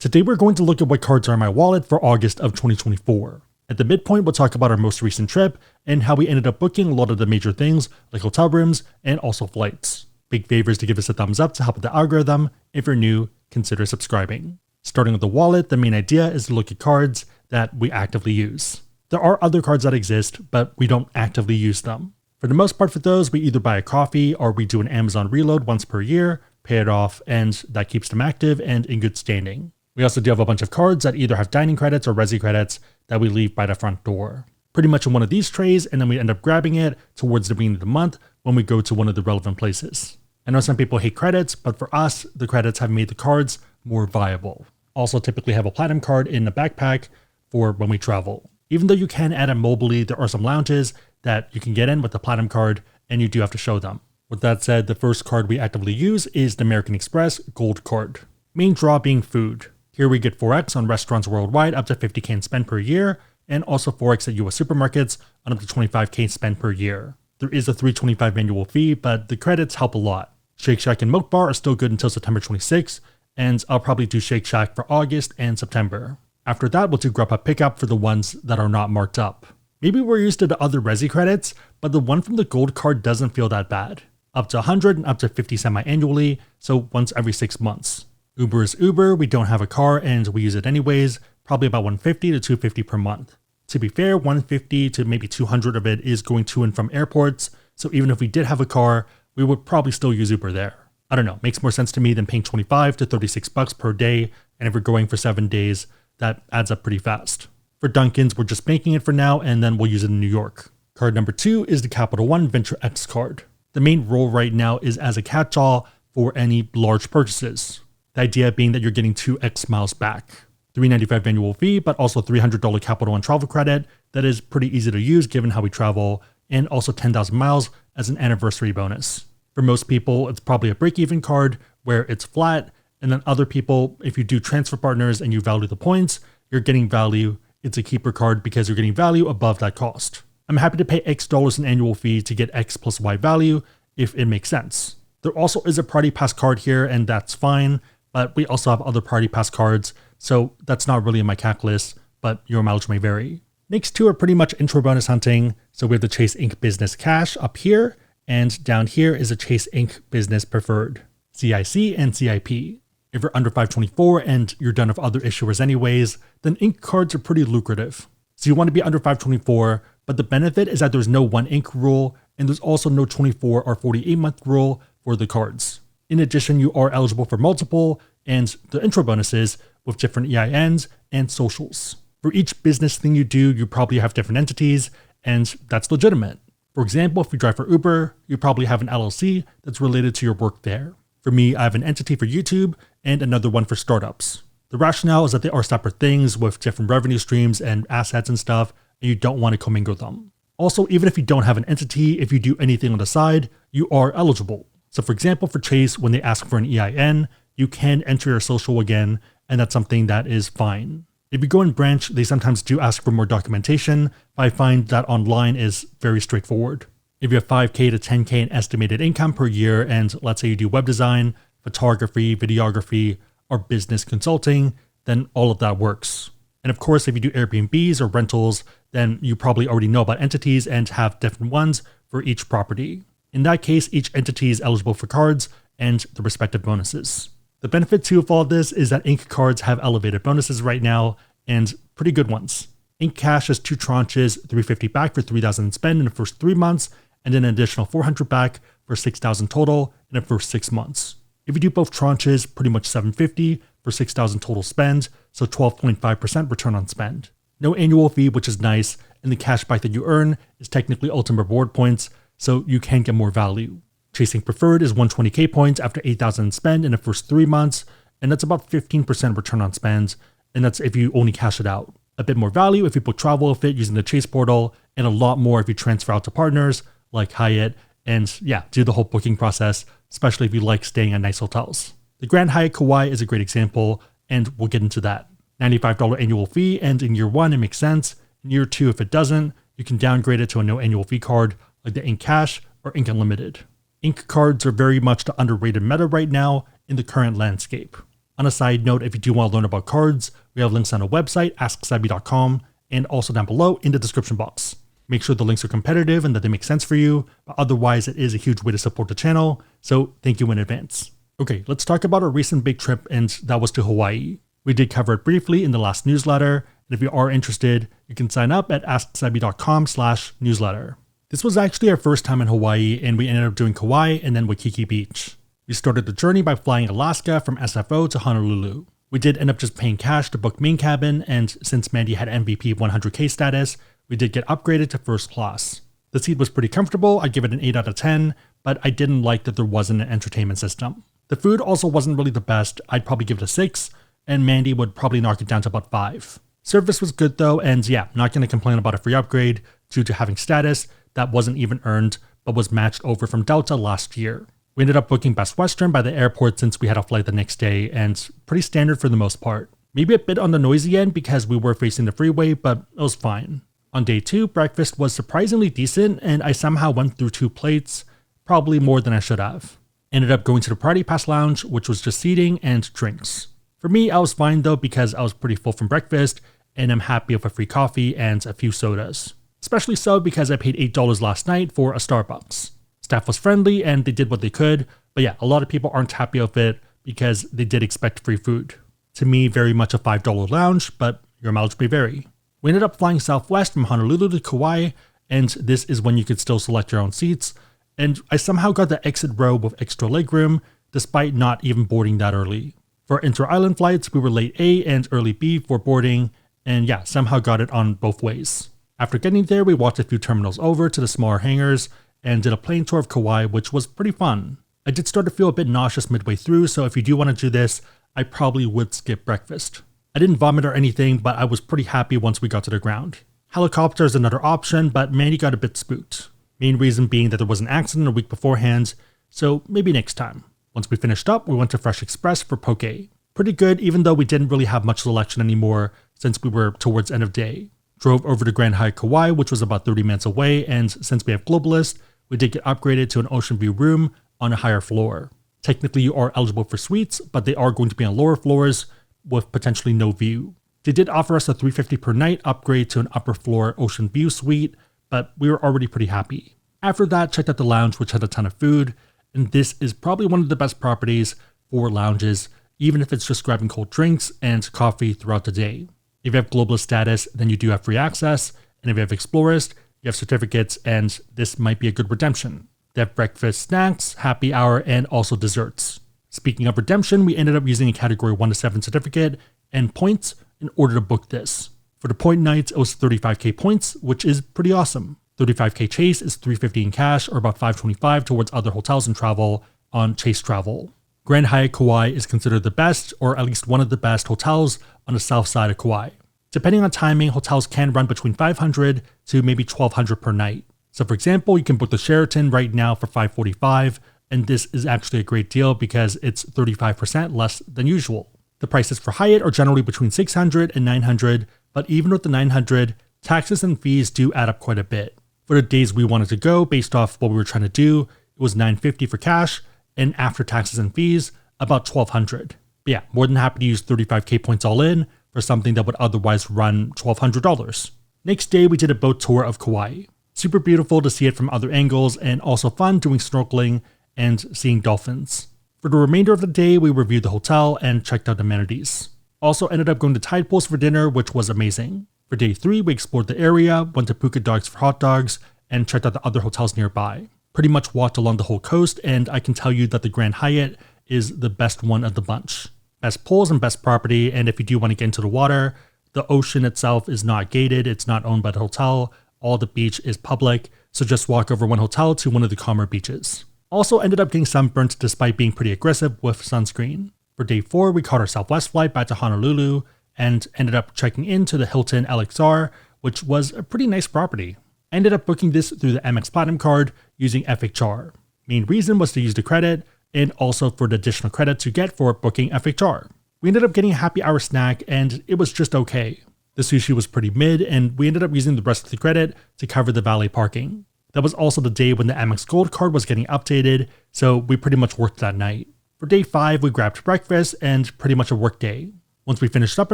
Today we're going to look at what cards are in my wallet for August of 2024. At the midpoint, we'll talk about our most recent trip and how we ended up booking a lot of the major things like hotel rooms and also flights. Big favors to give us a thumbs up to help with the algorithm. If you're new, consider subscribing. Starting with the wallet, the main idea is to look at cards that we actively use. There are other cards that exist, but we don't actively use them. For the most part for those, we either buy a coffee or we do an Amazon reload once per year, pay it off, and that keeps them active and in good standing. We also do have a bunch of cards that either have dining credits or resi credits that we leave by the front door. Pretty much in one of these trays, and then we end up grabbing it towards the beginning of the month when we go to one of the relevant places. I know some people hate credits, but for us, the credits have made the cards more viable. Also typically have a platinum card in the backpack for when we travel. Even though you can add it mobily, there are some lounges that you can get in with the platinum card, and you do have to show them. With that said, the first card we actively use is the American Express Gold Card. Main draw being food. Here we get 4x on restaurants worldwide up to 50k in spend per year, and also 4x at US supermarkets on up to 25k spend per year. There is a $3.25 annual fee, but the credits help a lot. Shake Shack and Milk Bar are still good until September 26th, and I'll probably do Shake Shack for August and September. After that, we'll do Grubhub Pickup for the ones that are not marked up. Maybe we're used to the other resi credits, but the one from the Gold Card doesn't feel that bad. Up to 100 and up to 50 semi-annually, so once every 6 months. Uber is Uber, we don't have a car and we use it anyways, probably about 150 to 250 per month. To be fair, 150 to maybe 200 of it is going to and from airports, so even if we did have a car, we would probably still use Uber there. I don't know, makes more sense to me than paying 25 to 36 bucks per day, and if we're going for 7 days, that adds up pretty fast. For Dunkin's, we're just making it for now, and then we'll use it in New York. Card number 2 is the Capital One Venture X card. The main role right now is as a catch-all for any large purchases. The idea being that you're getting 2x miles back. $3.95 annual fee, but also $300 Capital One travel credit that is pretty easy to use given how we travel, and also 10,000 miles as an anniversary bonus. For most people, it's probably a break-even card where it's flat, and then other people, if you do transfer partners and you value the points, you're getting value. It's a keeper card because you're getting value above that cost. I'm happy to pay X dollars in annual fee to get X plus Y value if it makes sense. There also is a Party Pass card here, and that's fine, but we also have other Party Pass cards, so that's not really in my calculus, but your mileage may vary. Next two are pretty much intro bonus hunting, so we have the Chase Inc. Business Cash up here, and down here is a Chase Inc. Business Preferred, CIC and CIP. If you're under 524 and you're done with other issuers anyways, then Inc. cards are pretty lucrative. So you want to be under 524, but the benefit is that there's no one Inc. rule, and there's also no 24 or 48 month rule for the cards. In addition, you are eligible for multiple and the intro bonuses with different EINs and socials. For each business thing you do, you probably have different entities, and that's legitimate. For example, if you drive for Uber, you probably have an LLC that's related to your work there. For me, I have an entity for YouTube and another one for startups. The rationale is that they are separate things with different revenue streams and assets and stuff, and you don't want to commingle them. Also, even if you don't have an entity, if you do anything on the side, you are eligible. So for example, for Chase, when they ask for an EIN, you can enter your social again, and that's something that is fine. If you go in branch, they sometimes do ask for more documentation, but I find that online is very straightforward. If you have 5K to 10K in estimated income per year, and let's say you do web design, photography, videography, or business consulting, then all of that works. And of course, if you do Airbnbs or rentals, then you probably already know about entities and have different ones for each property. In that case, each entity is eligible for cards and the respective bonuses. The benefit too of all this is that Inc. cards have elevated bonuses right now, and pretty good ones. Inc. Cash has 2 tranches, $350 back for $3,000 spend in the first 3 months, and then an additional $400 back for $6,000 total in the first 6 months. If you do both tranches, pretty much $750 for $6,000 total spend, so 12.5% return on spend. No annual fee, which is nice, and the cash back that you earn is technically ultimate reward points, so you can get more value. Chasing Preferred is 120k points after $8,000 spend in the first 3 months, and that's about 15% return on spend, and that's if you only cash it out. A bit more value if you book travel with it using the Chase portal, and a lot more if you transfer out to partners like Hyatt, and yeah, do the whole booking process, especially if you like staying at nice hotels. The Grand Hyatt Kauai is a great example, and we'll get into that. $95 annual fee, and in year 1 it makes sense. In year 2, if it doesn't, you can downgrade it to a no annual fee card like the Inc. Cash or Inc. Unlimited. Inc. cards are very much the underrated meta right now in the current landscape. On a side note, if you do want to learn about cards, we have links on our website, asksabby.com, and also down below in the description box. Make sure the links are competitive and that they make sense for you, but otherwise it is a huge way to support the channel, so thank you in advance. Okay, let's talk about our recent big trip, and that was to Hawaii. We did cover it briefly in the last newsletter, and if you are interested, you can sign up at asksabby.com/newsletter. This was actually our first time in Hawaii, and we ended up doing Kauai and then Waikiki Beach. We started the journey by flying Alaska from SFO to Honolulu. We did end up just paying cash to book main cabin, and since Mandy had MVP 100K status, we did get upgraded to first class. The seat was pretty comfortable, I'd give it an 8 out of 10, but I didn't like that there wasn't an entertainment system. The food also wasn't really the best, I'd probably give it a 6, and Mandy would probably knock it down to about 5. Service was good though, and yeah, not going to complain about a free upgrade due to having status that wasn't even earned, but was matched over from Delta last year. We ended up booking Best Western by the airport since we had a flight the next day, and pretty standard for the most part. Maybe a bit on the noisy end because we were facing the freeway, but it was fine. On day 2, breakfast was surprisingly decent, and I somehow went through 2 plates, probably more than I should have. Ended up going to the Party Pass Lounge, which was just seating and drinks. For me, I was fine though because I was pretty full from breakfast, and I'm happy with a free coffee and a few sodas. Especially so because I paid $8 last night for a Starbucks. Staff was friendly and they did what they could, but yeah, a lot of people aren't happy with it because they did expect free food. To me, very much a $5 lounge, but your mileage may vary. We ended up flying southwest from Honolulu to Kauai, and this is when you could still select your own seats, and I somehow got the exit row with extra legroom, despite not even boarding that early. For inter-island flights, we were late A and early B for boarding, and yeah, somehow got it on both ways. After getting there, we walked a few terminals over to the smaller hangars, and did a plane tour of Kauai, which was pretty fun. I did start to feel a bit nauseous midway through, so if you do want to do this, I probably would skip breakfast. I didn't vomit or anything, but I was pretty happy once we got to the ground. Helicopter is another option, but Mandy got a bit spooked. Main reason being that there was an accident a week beforehand, so maybe next time. Once we finished up, we went to Fresh Express for poke. Pretty good, even though we didn't really have much selection anymore since we were towards end of day. Drove over to Grand Hyatt Kauai, which was about 30 minutes away, and since we have Globalist, we did get upgraded to an ocean view room on a higher floor. Technically, you are eligible for suites, but they are going to be on lower floors with potentially no view. They did offer us a $350 per night upgrade to an upper floor ocean view suite, but we were already pretty happy. After that, checked out the lounge, which had a ton of food, and this is probably one of the best properties for lounges, even if it's just grabbing cold drinks and coffee throughout the day. If you have Globalist status, then you do have free access, and if you have Explorist, you have certificates, and this might be a good redemption. They have breakfast, snacks, happy hour, and also desserts. Speaking of redemption, we ended up using a category 1 to 7 certificate and points in order to book this. For the point nights, it was 35k points, which is pretty awesome. 35k Chase is $350 in cash, or about $525 towards other hotels and travel on Chase Travel. Grand Hyatt Kauai is considered the best, or at least one of the best hotels on the south side of Kauai. Depending on timing, hotels can run between $500 to maybe $1,200 per night. So for example, you can book the Sheraton right now for $545, and this is actually a great deal because it's 35% less than usual. The prices for Hyatt are generally between $600 and $900, but even with the $900, taxes and fees do add up quite a bit. For the days we wanted to go, based off what we were trying to do, it was $950 for cash, and after taxes and fees, about $1,200. But yeah, more than happy to use 35k points all in for something that would otherwise run $1,200. Next day, we did a boat tour of Kauai. Super beautiful to see it from other angles, and also fun doing snorkeling and seeing dolphins. For the remainder of the day, we reviewed the hotel and checked out amenities. Also ended up going to Tide Pools for dinner, which was amazing. For day 3, we explored the area, went to Puka Dogs for hot dogs, and checked out the other hotels nearby. Pretty much walked along the whole coast, and I can tell you that the Grand Hyatt is the best one of the bunch. Best pools and best property, and if you do want to get into the water, the ocean itself is not gated, it's not owned by the hotel, all the beach is public, so just walk over one hotel to one of the calmer beaches. Also ended up getting sunburnt despite being pretty aggressive with sunscreen. For day 4, we caught our Southwest flight back to Honolulu, and ended up checking into the Hilton LXR, which was a pretty nice property. I ended up booking this through the Amex Platinum card using FHR. Main reason was to use the credit, and also for the additional credits you get for booking FHR. We ended up getting a happy hour snack, and it was just okay. The sushi was pretty mid, and we ended up using the rest of the credit to cover the valet parking. That was also the day when the Amex Gold card was getting updated, so we pretty much worked that night. For day 5, we grabbed breakfast and pretty much a work day. Once we finished up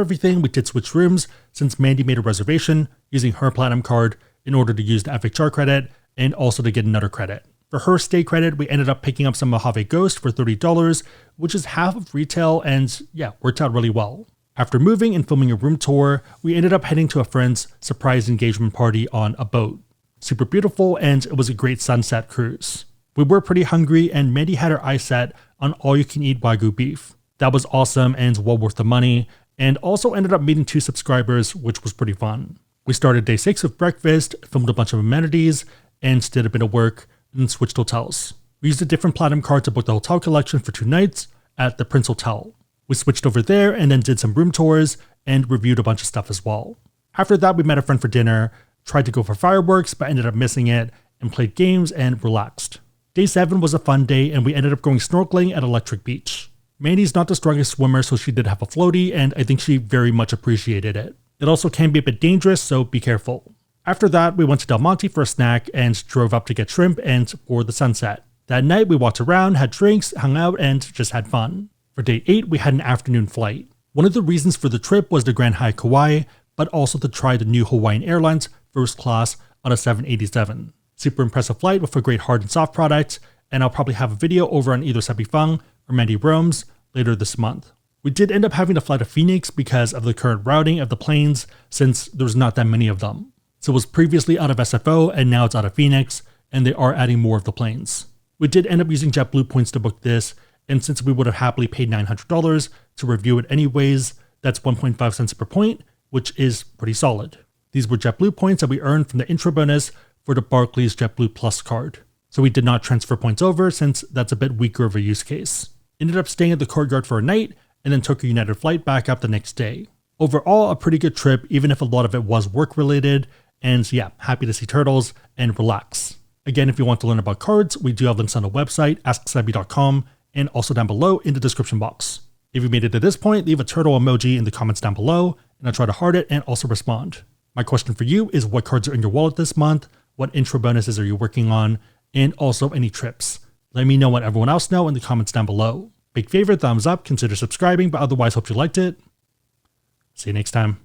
everything, we did switch rooms since Mandy made a reservation using her platinum card in order to use the FHR credit and also to get another credit. For her stay credit, we ended up picking up some Mojave Ghost for $30, which is half of retail and yeah, worked out really well. After moving and filming a room tour, we ended up heading to a friend's surprise engagement party on a boat. Super beautiful, and it was a great sunset cruise. We were pretty hungry and Mandy had her eyes set on all-you-can-eat Wagyu beef. That was awesome and well worth the money, and also ended up meeting 2 subscribers, which was pretty fun. We started day 6 with breakfast, filmed a bunch of amenities, and did a bit of work, and switched hotels. We used a different platinum card to book the hotel collection for 2 nights at the Prince Hotel. We switched over there and then did some room tours and reviewed a bunch of stuff as well. After that, we met a friend for dinner, tried to go for fireworks but ended up missing it, and played games and relaxed. Day 7 was a fun day and we ended up going snorkeling at Electric Beach. Mandy's not the strongest swimmer, so she did have a floaty, and I think she very much appreciated it. It also can be a bit dangerous, so be careful. After that, we went to Del Monte for a snack and drove up to get shrimp and for the sunset. That night, we walked around, had drinks, hung out, and just had fun. For day 8, we had an afternoon flight. One of the reasons for the trip was the Grand Hyatt Kauai, but also to try the new Hawaiian Airlines first class on a 787. Super impressive flight with a great hard and soft product, and I'll probably have a video over on either Seppi Fung or Mandy Roams later this month. We did end up having to fly to Phoenix because of the current routing of the planes, since there's not that many of them. So it was previously out of SFO and now it's out of Phoenix, and they are adding more of the planes. We did end up using JetBlue points to book this, and since we would have happily paid $900 to review it anyways, that's 1.5 cents per point, which is pretty solid. These were JetBlue points that we earned from the intro bonus for the Barclays JetBlue Plus card. So we did not transfer points over since that's a bit weaker of a use case. Ended up staying at the Courtyard for a night, and then took a United flight back up the next day. Overall, a pretty good trip, even if a lot of it was work related, and yeah, happy to see turtles and relax. Again, if you want to learn about cards, we do have links on the website, asksebby.com, and also down below in the description box. If you made it to this point, leave a turtle emoji in the comments down below, and I'll try to heart it and also respond. My question for you is, what cards are in your wallet this month? What intro bonuses are you working on? And also any trips. Let me know what everyone else know in the comments down below. Big favorite, thumbs up, consider subscribing, but otherwise hope you liked it. See you next time.